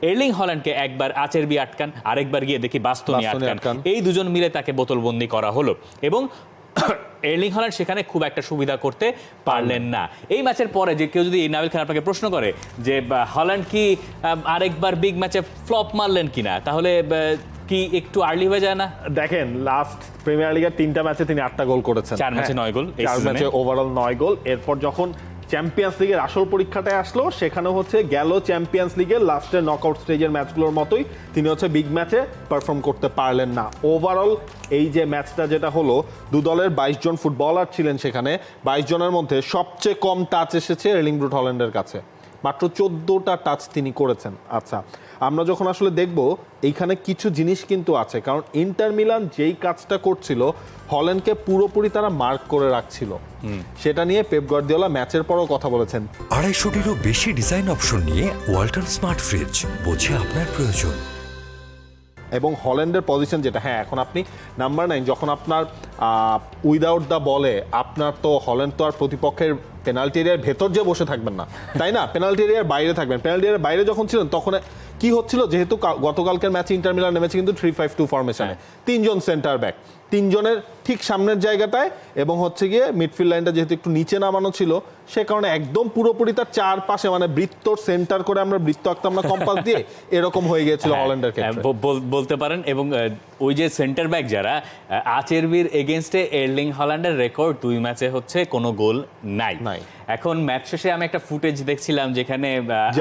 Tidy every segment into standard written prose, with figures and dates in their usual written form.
Erling হল্যান্ডকে একবার আচেরবি আটকান, আরেকবার গিয়ে দেখি বাস্তনি আটকান, এই দুজন মিলে তাকে বোতলবন্দি করা হলো এবং এর্লিং হল্যান্ড সেখানে খুব একটা সুবিধা করতে পারলেন না। এই ম্যাচের পরে যে কেউ যদি নাবিল খান আপনাকে প্রশ্ন করে যে হল্যান্ড কি আরেকবার বিগ ম্যাচে ফ্লপ মারলেন কিনা, তাহলে কি একটু আর্লি হয়ে যায় না? দেখেন লাস্ট প্রিমিয়ার লিগের 3টা ম্যাচে তিনি 8টা গোল করেছেন, 4 ম্যাচে 9 গোল, 4 ম্যাচে ওভারঅল 9 গোল। এরপর যখন চ্যাম্পিয়ন্স লিগের আসল পরীক্ষাটায় আসলো, সেখানে হচ্ছে গেল চ্যাম্পিয়ন্স লিগের লাস্টের নকআউট স্টেজের ম্যাচগুলোর মতোই তিনি হচ্ছে বিগ ম্যাচে পারফর্ম করতে পারলেন না। ওভারঅল এই যে ম্যাচটা যেটা হলো, দু দলের 22 জন ফুটবলার ছিলেন সেখানে, 22 জনের মধ্যে সবচেয়ে কম টাচ এসেছে এর্লিং ব্রুট হল্যান্ডের কাছে, মাত্র 14টা টাচ তিনি করেছেন। আচ্ছা, আমরা যখন আসলে দেখব এইখানে কিছু জিনিস কিন্তু আছে, কারণ ইন্টার মিলান যেই কাজটা করছিল হল্যান্ডকে পুরোপুরি তারা মার্ক করে রাখছিল, সেটা নিয়ে পেপ গার্দিওলা ম্যাচের পরও কথা বলেছেন। 250-টিরও বেশি ডিজাইন অপশন নিয়ে ওয়ালটন স্মার্ট ফ্রিজ, বোঝে আপনার প্রয়োজন। এবং হল্যান্ডের পজিশন যেটা, হ্যাঁ এখন আপনি নাম্বার 9, যখন আপনার উইদাউট দ্য বলে আপনার তো হল্যান্ড তো আর প্রতিপক্ষের পেনাল্টি এরিয়ার ভেতর যে বসে থাকবেন না, তাই না? পেনাল্টি এরিয়ার বাইরে থাকবেন। পেনাল্টি এরিয়ার বাইরে যখন ছিলেন তখন কি হচ্ছিল, যেহেতু গতকালকের ম্যাচে ইন্টার মিলান নেমেছে কিন্তু 3-5-2 ফরমেশনে, 3 জন সেন্টার ব্যাক, 3 জনের ঠিক সামনের জায়গাটায়, এবং হচ্ছে গিয়ে মিডফিল্ড লাইনটা যেহেতু একটু নিচে নামানো ছিল, সে কারণে একদম পুরোপুরি তার চারপাশে মানে বৃত্তর সেন্টার করে আমরা বৃত্ত আঁকতাম না কম্পাস দিয়ে, এরকম হয়ে গিয়েছিল হল্যান্ডের ক্ষেত্রে বলতে পারেন। এবং ওই যে সেন্টার ব্যাক যারা, আচেরবির এগেইনস্টে এর্লিং হল্যান্ডের রেকর্ড 2 ম্যাচে হচ্ছে কোনো গোল নাই। এখন ম্যাচ শেষে আমি একটা ফুটেজ দেখছিলাম যেখানে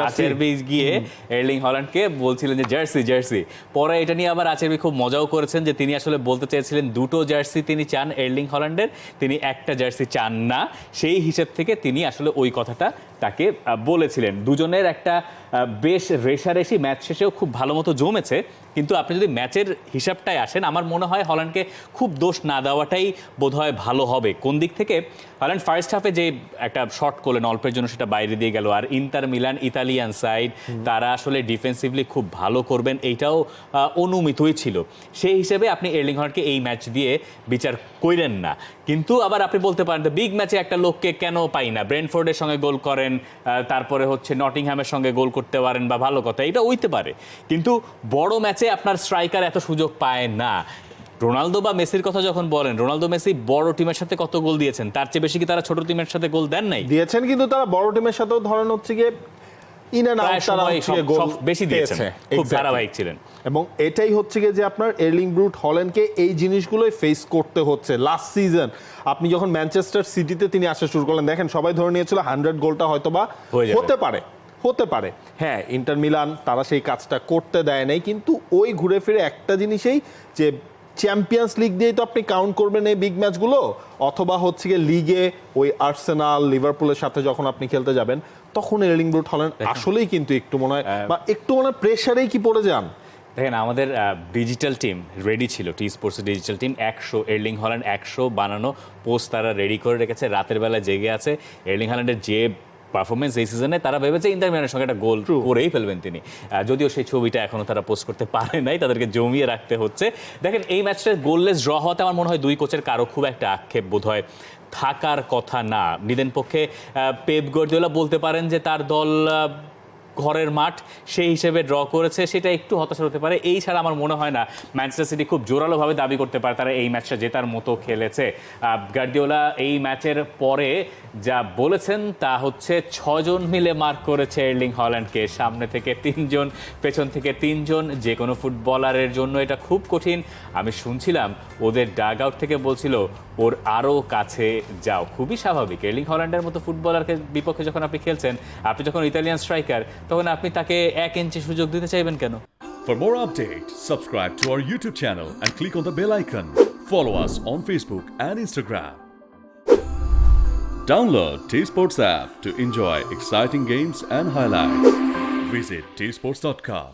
আচেরবি গিয়ে এর্লিং হল্যান্ডকে বলছিলেন যে জার্সি, পরে এটা নিয়ে আবার আচেরবি খুব মজাও করেছেন যে তিনি আসলে বলতে চেয়েছিলেন 2টো জার্সি তিনি চান এর্লিং হল্যান্ডের, তিনি একটা জার্সি চান না, সেই হিসেব থেকে তিনি আসলে ওই কথাটা তাকে বলেছিলেন। দুজনের একটা বেশ রেশারেশি ম্যাচ শেষেও খুব ভালো মতো জমেছে, কিন্তু আপনি যদি ম্যাচের হিসাবটায় আসেন, আমার মনে হয় হল্যান্ডকে খুব দোষ না দেওয়াটাই বোধহয় ভালো হবে। কোন দিক থেকে? হল্যান্ড ফার্স্ট হাফে যে একটা শট করলেন অল্পের জন্য, সেটা বাইরে দিয়ে গেল, আর ইন্টার মিলান ইতালিয়ান সাইড, তারা আসলে ডিফেন্সিভলি খুব ভালো করবেন এইটাও অনুমিতই ছিল। সেই হিসেবে আপনি এর্লিং হল্যান্ডকে এই ম্যাচ দিয়ে বিচার কইলেন না। কিন্তু আবার আপনি বলতে পারেন বিগ ম্যাচে একটা লোককে কেন পাই না, ব্রেন্টফোর্ডের সঙ্গে গোল করেন, তারপরে হচ্ছে নটিংহ্যামের সঙ্গে গোল করতে পারেন বা ভালো কথা, এটা হইতে পারে, কিন্তু বড় ম্যাচে আপনার স্ট্রাইকার এত সুযোগ পায় না। রোনালদো বা মেসির কথা যখন বলেন, রোনালদো মেসি বড় টিমের সাথে কত গোল দিয়েছেন, তার চেয়ে বেশি কি তারা ছোট টিমের সাথে গোল দেন নাই? দিয়েছেন, কিন্তু তারা বড় টিমের সাথেও ধরেন হচ্ছে গিয়ে বেশি দিয়েছেন, খুব ধারাবাহিক ছিলেন। এবং এটাই হচ্ছে গিয়ে যে আপনার এর্লিং ব্রুট হল্যান্ডকে এই জিনিসগুলোই ফেস করতে হচ্ছে। লাস্ট সিজন আপনি যখন ম্যানচেস্টার সিটিতে তিনি আসা শুরু করলেন, দেখেন সবাই ধরে নিয়েছিল 100 গোলটা হয়তো বা হতে পারে। হ্যাঁ, ইন্টার মিলান তারা সেই কাজটা করতে দেয় নাই, কিন্তু ওই ঘুরে ফিরে একটা জিনিসেই যে চ্যাম্পিয়ন্স লিগ দিয়েই তো আপনি কাউন্ট করবেন এই বিগ ম্যাচগুলো, অথবা হচ্ছে গিয়ে লিগে ওই আর্সেনাল লিভারপুলের সাথে যখন আপনি খেলতে যাবেন, তখন এর্লিং ব্রুট হল্যান্ড আসলেই কিন্তু একটু মনে হয় প্রেসারেই কি পড়ে যান। দেখেন আমাদের ডিজিটাল টিম রেডি ছিল, টি স্পোর্টসের ডিজিটাল টিম 100 এর্লিং হল্যান্ড 100 বানানো পোস্ট তারা রেডি করে রেখেছে, রাতের বেলা জেগে আছে। এর্লিং হল্যান্ডের যে পারফরমেন্স এই সিজনে, তারা ভেবেছে ইন্টার মিলানের সঙ্গে একটা গোল করেই ফেলবেন তিনি, যদিও সেই ছবিটা এখনো তারা পোস্ট করতে পারে নাই, তাদেরকে জমিয়ে রাখতে হচ্ছে। দেখেন এই ম্যাচটা গোললেস ড্র হওয়াতে আমার মনে হয় 2 কোচের কারো খুব একটা আক্ষেপ বোধ হয় থাকার কথা না। নিদেন পক্ষে পেপ গার্দিওলা বলতে পারেন যে তার দল ঘরের মাঠ সেই হিসেবে ড্র করেছে, সেটা একটু হতাশা হতে পারে। এই ছাড়া আমার মনে হয় না ম্যানচেস্টার সিটি খুব জোরালোভাবে দাবি করতে পারে তারা এই ম্যাচটা জেতার মতো খেলেছে। গার্দিওলা এই ম্যাচের পরে যা বলেছেন তা হচ্ছে 6 জন মিলে মার্ক করেছে এর্লিং হল্যান্ডকে, সামনে থেকে 3 জন, পেছন থেকে 3 জন। যে কোনো ফুটবলারের জন্য এটা খুব কঠিন। আমি শুনছিলাম ওদের ডাগ আউট থেকে বলছিল ওর আরও কাছে যাও, খুবই স্বাভাবিক। এর্লিং হল্যান্ডের মতো ফুটবলারকে বিপক্ষে যখন আপনি খেলছেন, আপনি যখন ইতালিয়ান স্ট্রাইকার, তখন আপনি তাকে 1 ইঞ্চি সুযোগ দিতে চাইবেন কেন? For more updates, subscribe to our YouTube channel and click on the bell icon. Follow us on Facebook and Instagram. Download T-Sports app to enjoy exciting games and highlights. Visit tsports.com.